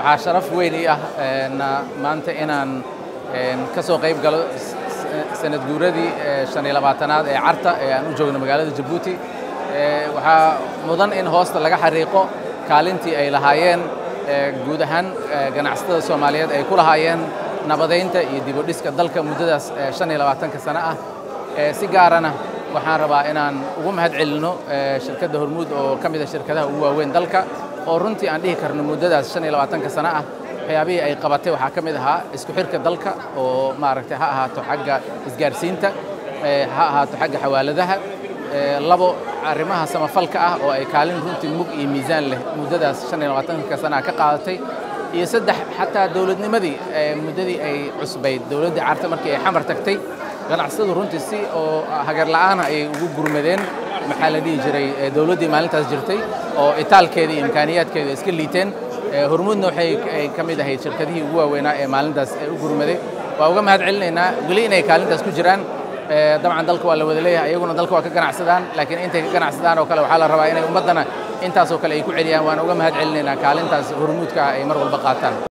waxaa sharaf weyn ii ah maanta inaan ka soo qayb galo sanad guuradii 25aad ee carta ee aan u joogno magaalada Djibouti. waxaa mudan in hoosta laga xariiqo kaalintii ay lahaayeen guud ahaan ganacsatada Soomaaliyeed ay ku lahaayeen nabadeynta iyo dib u dhiska dalka muddadaas 25 sano ah. si gaarana waxaan rabaa inaan ugu mahadcelino shirkadda Hormuud oo ka mid ah shirkadaha ugu waaweyn dalka oo runtii aan dhihi karno muddadaas 25 sano ah waxyaabihii ay qabatay waxaa ka mid ahaa isku xirka dalka oo maaragtay ha ahaato xagga isgaarsiinta ha ahaato xagga xawaaladaha labo arrimaha samafalka ah oo ay kaalin runtii mug iyo miisaan leh muddadaas 25 sano ka qaadatay iyo saddex xataa dawladnimadii muddadii ay cusbayd dawladda carta markii ay xamar tagtay ganacsatadu runtii si oo hagar la'aan ay ugu gurmadeen maxaa la dhihi jiray dawladdii maalintaas jirtay oo itaalkeedii imkaaniyaadkeedu iska liiteen. Hormuudna waxay ka mid ahayd shirkadihii ugu waaweynaa ee maalintaas ay u gurmaday. waa uga mahadcelinaynaa weli inay kaalintaas ku jiraan. dabcan dalka waa la wada leeyahay iyaguna dalka waa ka ganacsadaan laakiin intay ka ganacsadaan oo kale waxaa la rabaa inay ummadana intaas oo kale ay ku celiyaan. waan uga mahadcelinaynaa kaalintaas Hormuudka ay mar walba qaataan.